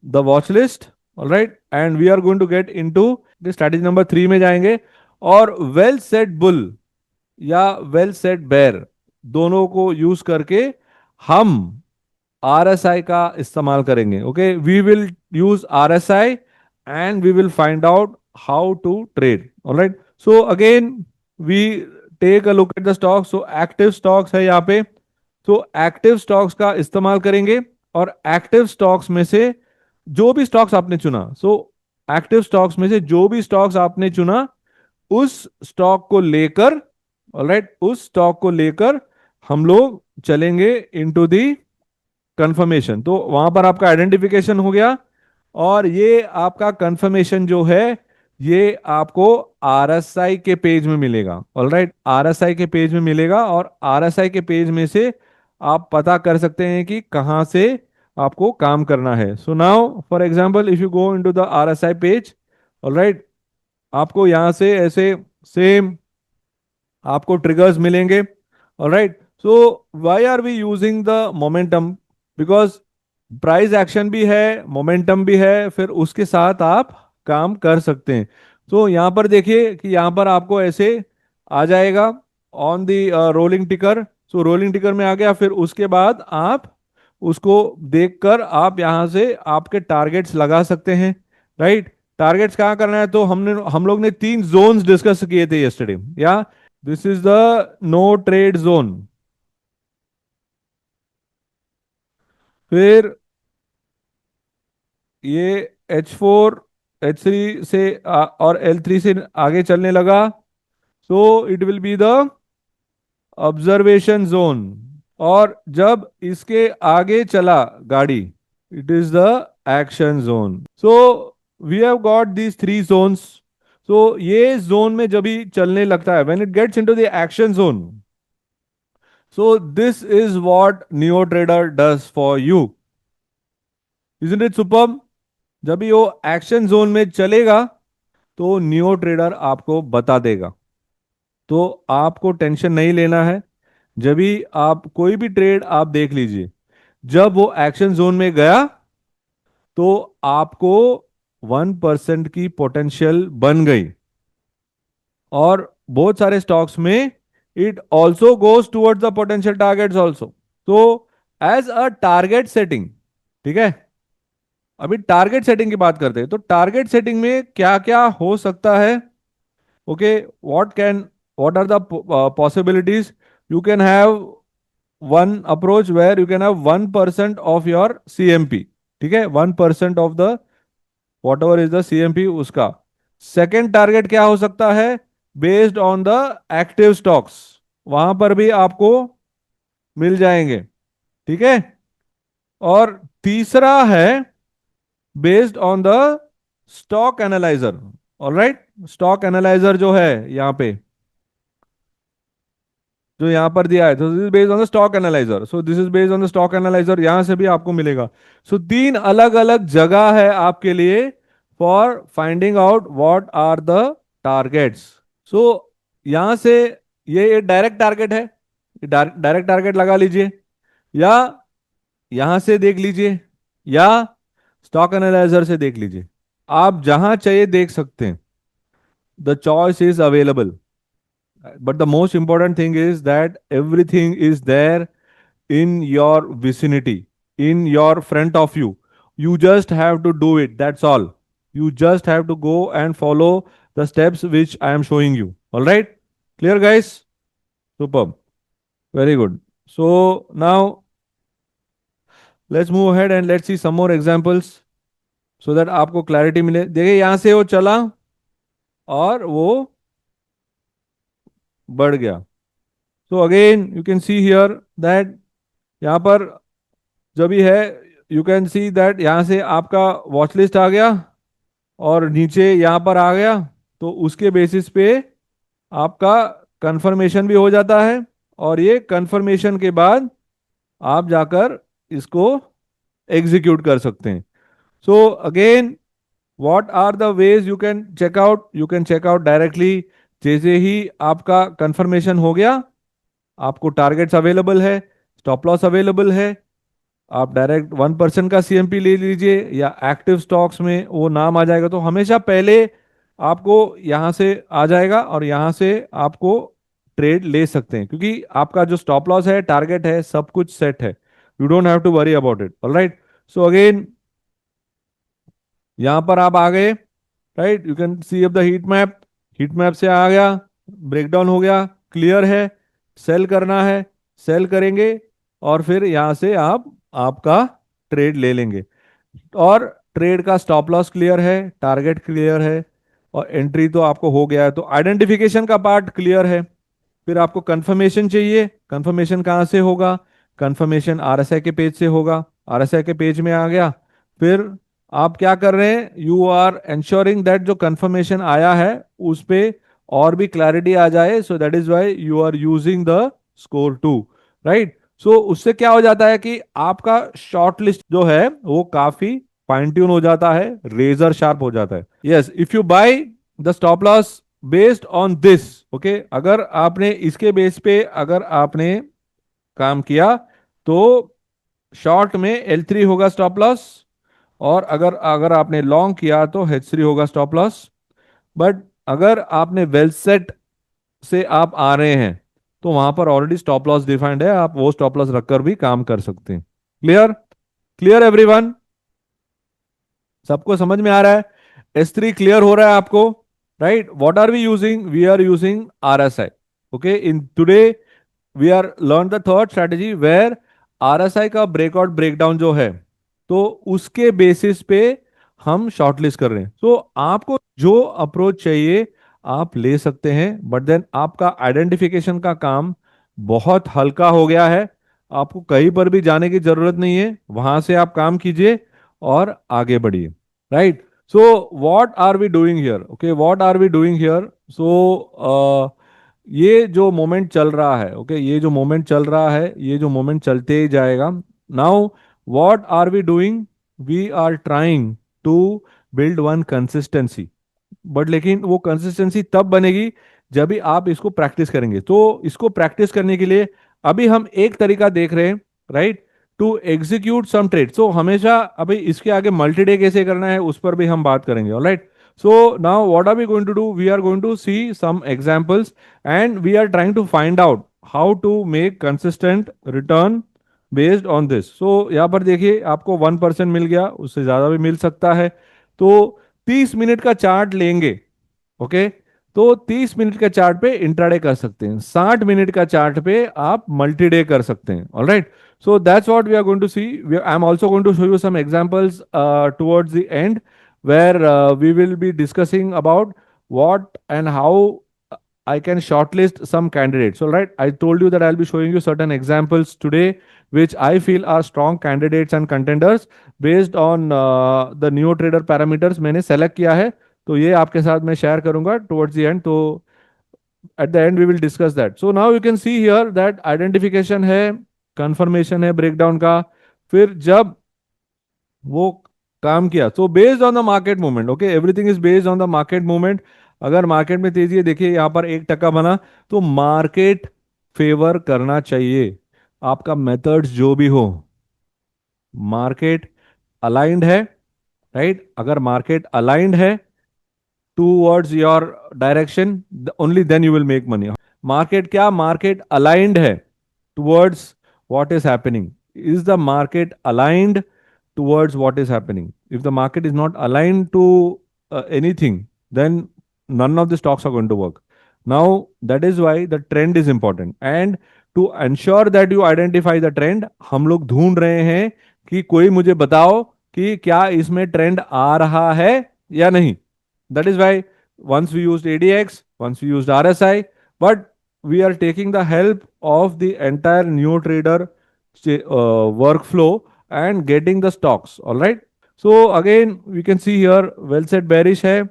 The watch list, alright, and we are going to get into the strategy number 3 में जाएंगे। और well set bull या well set bear दोनों को use करके हम आरएसआई का इस्तेमाल करेंगे। Okay, we will use RSI and we will find out how to trade. Alright, so again we take a look at the stock. So active stocks है यहाँ पे, तो एक्टिव स्टॉक्स का इस्तेमाल करेंगे। और एक्टिव स्टॉक्स में से जो भी स्टॉक्स आपने चुना, सो एक्टिव स्टॉक्स में से जो भी स्टॉक्स आपने चुना उस स्टॉक को लेकर, ऑलराइट, उस स्टॉक को लेकर हम लोग चलेंगे इनटू दी कंफर्मेशन। तो वहां पर आपका आइडेंटिफिकेशन हो गया, और ये आपका कंफर्मेशन जो है ये आपको आरएसआई के पेज में मिलेगा। ऑलराइट, आरएसआई के पेज में मिलेगा, और आरएसआई के पेज में से आप पता कर सकते हैं कि कहां से आपको काम करना है। So now for example if you go into the RSI page, alright, आपको यहां से ऐसे सेम आपको ट्रिगर्स मिलेंगे। Alright, so why are we using the momentum? Because price action भी है, मोमेंटम भी है, फिर उसके साथ आप काम कर सकते हैं। तो यहां पर देखिए कि यहां पर आपको ऐसे आ जाएगा ऑन दी रोलिंग टिकर। सो रोलिंग टिकर में आ गया, फिर उसके बाद आप उसको देखकर आप यहां से आपके टारगेट्स लगा सकते हैं। राइट, टारगेट्स कहाँ करना है? तो हम लोग ने 3 जोन्स डिस्कस किए थे यस्टरडे, या this is the no trade zone, फिर ये H4 H3 से और L3 से आगे चलने लगा, so it will be the observation zone. और जब इसके आगे चला गाड़ी, it is the action zone. So we have got these 3 zones. So ये जोन में जब भी चलने लगता है, when it gets into the action zone, so this is what Neo Trader does for you. Isn't it superb? जब भी वो एक्शन जोन में चलेगा तो नियो ट्रेडर आपको बता देगा। तो आपको टेंशन नहीं लेना है। जब भी आप कोई भी ट्रेड आप देख लीजिए, जब वो एक्शन जोन में गया तो आपको 1% की पोटेंशियल बन गई। और बहुत सारे स्टॉक्स में it also goes towards the potential targets also. तो एज अ टारगेट सेटिंग, ठीक है, अभी टारगेट सेटिंग की बात करते हैं। तो टारगेट सेटिंग में क्या क्या हो सकता है? Okay, what are the possibilities? You can have one approach where you can have 1% of your CMP, ठीक है, 1% of the whatever is the CMP उसका। सेकेंड टारगेट क्या हो सकता है? Based on the active stocks, वहां पर भी आपको मिल जाएंगे, ठीक है। और तीसरा है based on the stock analyser. Alright, stock analyser जो है यहाँ पे, जो यहाँ पर दिया है, तो this is based on the stock analyser. So this is based on the stock analyser, यहां से भी आपको मिलेगा। सो 3 अलग अलग जगह है आपके लिए for finding out what are the targets. So यहां से ये डायरेक्ट टारगेट है, डायरेक्ट टारगेट लगा लीजिए, या यहां से देख लीजिए, या स्टॉक एनालाइजर से देख लीजिए। आप जहां चाहिए देख सकते हैं, the choice is available. But the most important thing is that everything is there in your vicinity, in your front of you. You just have to do it. That's all. You just have to go and follow the steps which I am showing you. All right? Clear, guys? Superb. Very good. So now let's move ahead and let's see some more examples so that आपको clarity मिले। देखिए यहां से वो चला और वो बढ़ गया। So again you can see here that यहाँ पर जो भी है, यू कैन सी दैट यहाँ से आपका वॉच लिस्ट आ गया और नीचे यहाँ पर आ गया। तो उसके बेसिस पे आपका कंफर्मेशन भी हो जाता है, और ये कंफर्मेशन के बाद आप जाकर इसको एग्जीक्यूट कर सकते हैं। So again what are the ways you can check out? You can check out directly. जैसे ही आपका कंफर्मेशन हो गया, आपको टारगेट्स अवेलेबल है, स्टॉप लॉस अवेलेबल है, आप डायरेक्ट 1% का सीएमपी ले लीजिए या एक्टिव स्टॉक्स में वो नाम आ जाएगा, तो हमेशा पहले आपको यहाँ से आ जाएगा और यहाँ से आपको ट्रेड ले सकते हैं, क्योंकि आपका जो स्टॉप लॉस है, टारगेट है, सब कुछ सेट है। You don't have to worry about it. Alright, so again यहाँ पर आप आ गए, right, you can see up the heat map. Heat map से आ गया, ब्रेकडाउन हो गया, क्लियर है। सेल करना है, सेल करेंगे, और फिर यहाँ से आप आपका ट्रेड ले लेंगे। और ट्रेड का स्टॉप लॉस क्लियर है, टारगेट क्लियर है, और एंट्री तो आपको हो गया है, तो आइडेंटिफिकेशन का पार्ट क्लियर है। फिर आपको कंफर्मेशन चाहिए। कंफर्मेशन कहाँ से होगा? कंफर्मेशन आरएसआई के पेज से होगा। आरएसआई के पेज में आ गया। फिर आप क्या कर रहे हैं? यू आर ensuring दैट जो कंफर्मेशन आया है उस पे और भी क्लैरिटी आ जाए, so that is why you are using the score two, right. So उससे क्या हो जाता है कि आपका शॉर्ट लिस्ट जो है वो काफी फाइन ट्यून हो जाता है, रेजर शार्प हो जाता है। Yes, if you by the stop loss based on this, okay, अगर आपने इसके बेस पे अगर आपने काम किया तो शॉर्ट में L3 होगा स्टॉप लॉस, और अगर अगर आपने लॉन्ग किया तो H3 होगा स्टॉप लॉस। बट अगर आपने वेल सेट से आप आ रहे हैं तो वहां पर ऑलरेडी स्टॉप लॉस डिफाइंड है, आप वो स्टॉप लॉस रखकर भी काम कर सकते हैं। क्लियर? Clear everyone? सबको समझ में आ रहा है? S3 क्लियर हो रहा है आपको? Right, what are we using? We are using RSI। Okay, in today we are learn the third strategy where RSI का ब्रेकआउट ब्रेकडाउन जो है, तो उसके बेसिस पे हम शॉर्टलिस्ट कर रहे हैं। तो आपको जो अप्रोच चाहिए आप ले सकते हैं, बट देन आपका आइडेंटिफिकेशन का काम बहुत हल्का हो गया है। आपको कहीं पर भी जाने की जरूरत नहीं है, वहां से आप काम कीजिए और आगे बढ़िए, right. So what are we doing here? Okay, what are we doing here? So ये जो मोमेंट चल रहा है, ओके, ये जो मोमेंट चल रहा है, ये जो मोमेंट चलते ही जाएगा। Now what are we doing? We are trying to build one consistency. But लेकिन वो कंसिस्टेंसी तब बनेगी जब भी आप इसको प्रैक्टिस करेंगे। तो इसको प्रैक्टिस करने के लिए अभी हम एक तरीका देख रहे हैं, right, to execute some trade. So हमेशा अभी इसके आगे मल्टी डे कैसे करना है उस पर भी हम बात करेंगे। Alright, so now what are we going to do? We are going to see some examples and we are trying to find out how to make consistent return based on this. So यहाँ पर देखिए आपको 1% मिल गया, उससे ज्यादा भी मिल सकता है। तो 30 मिनट का चार्ट लेंगे, ओके, तो 30 मिनट के चार्ट पे इंट्राडे कर सकते हैं, 60 मिनट का चार्ट पे आप मल्टी डे कर सकते हैं। Alright, so that's what we are going to see. I'm also going to show you some examples towards the end where we will be discussing about what and how I can shortlist some candidates. All right, I told you that I'll be showing you certain examples today, which I feel are strong candidates and contenders based on the neo trader parameters मैंने select किया है। तो ये आपके साथ मैं share करूंगा towards the end। तो at the end we will discuss that. So now you can see here that identification है, confirmation है breakdown का। फिर जब वो काम किया, so based on the market movement, okay, everything is based on the market movement। अगर market में तेजी है, देखिए यहाँ पर 1 टका बना, तो मार्केट फेवर करना चाहिए। आपका मेथड्स जो भी हो, मार्केट अलाइंड है, राइट, अगर मार्केट अलाइंड है towards your direction, only then you will make money। Market क्या? मार्केट अलाइंड है towards what is happening। is the market aligned towards what is happening? If the market is not aligned to anything, then none of the stocks are going to work। Now that is why the trend is important, and to ensure that you identify the trend, हम लोग ढूंढ रहे हैं कि कोई मुझे बताओ कि क्या इसमें ट्रेंड आ रहा है या नहीं। that is why once we used ADX, once we used RSI, but we are taking the help of the entire new trader workflow and getting the stocks. All right. So again, we can see here well set bearish है,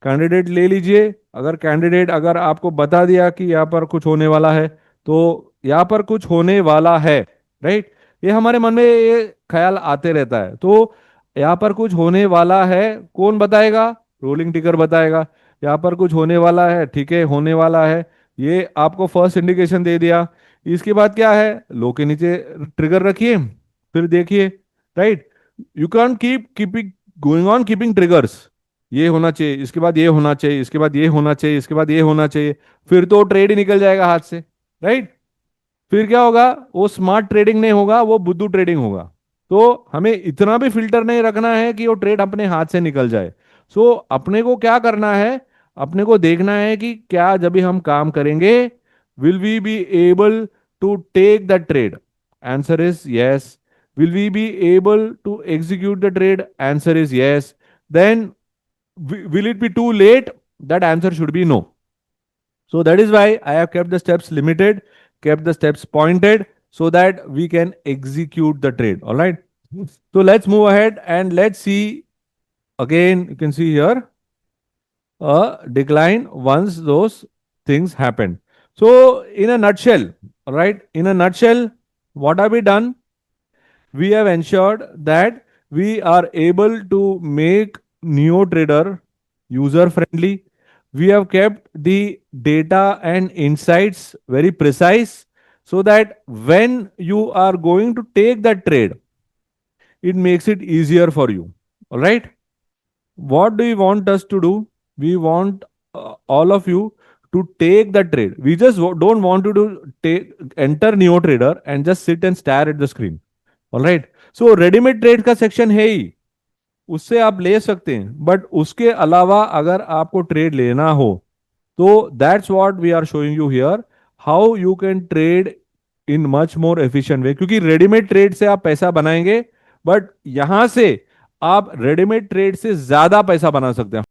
candidate ले लीजिए। अगर candidate अगर आपको बता दिया कि यहाँ पर कुछ होने वाला है, तो यहाँ पर कुछ होने वाला है, राइट, ये हमारे मन में ये ख्याल आते रहता है। तो यहाँ पर कुछ होने वाला है, कौन बताएगा? रोलिंग टिकर बताएगा। यहाँ पर कुछ होने वाला है, ठीक है, होने वाला है, ये आपको फर्स्ट इंडिकेशन दे दिया। इसके बाद क्या है? लो के नीचे ट्रिगर रखिए, फिर देखिए, right, you can keeping going on keeping triggers, ये होना चाहिए, इसके बाद ये होना चाहिए, इसके बाद ये होना चाहिए, इसके बाद ये होना चाहिए, फिर तो ट्रेड ही निकल जाएगा हाथ से, राइट। फिर क्या होगा, वो स्मार्ट ट्रेडिंग नहीं होगा, वो बुद्धू ट्रेडिंग होगा। तो हमें इतना भी फिल्टर नहीं रखना है कि वो ट्रेड अपने हाथ से निकल जाए। सो अपने को क्या करना है, अपने को देखना है कि क्या जब भी हम काम करेंगे, will we be able to take the trade, answer is yes. Will we be able to execute the trade, answer is yes. Then will it be too late, that answer should be no. So that is why I have kept the steps limited, kept the steps pointed, so that we can execute the trade. All right. So let's move ahead and let's see again. You can see here a decline once those things happen. So, in a nutshell, all right, in a nutshell, what have we done? We have ensured that we are able to make NeoTrader user friendly. We have kept the data and insights very precise so that when you are going to take that trade, it makes it easier for you. All right. What do we want us to do? We want all of you to take the trade. We just don't want you to take enter NeoTrader and just sit and stare at the screen. All right. So readymade trade का section है ही, उससे आप ले सकते हैं, but उसके अलावा अगर आपको ट्रेड लेना हो तो that's what we are showing you here, how you can trade in much more efficient way. क्योंकि रेडीमेड ट्रेड से आप पैसा बनाएंगे, बट यहां से आप रेडीमेड ट्रेड से ज्यादा पैसा बना सकते हैं।